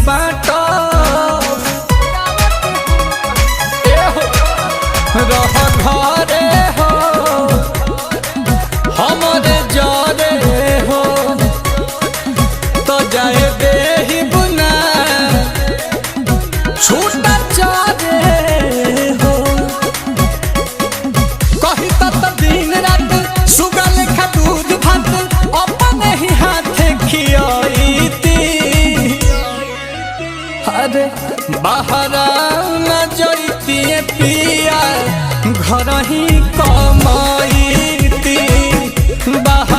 बाटो रह घरे हो हमरे जरे हो तो जाए देही बुना छूटा चारे हो कही तत दिन रात सुगा लेखा दूध भात अपने ही हाथे खियाईती अरे बाहरा न जईती पिया घर ही कमाईती बाहर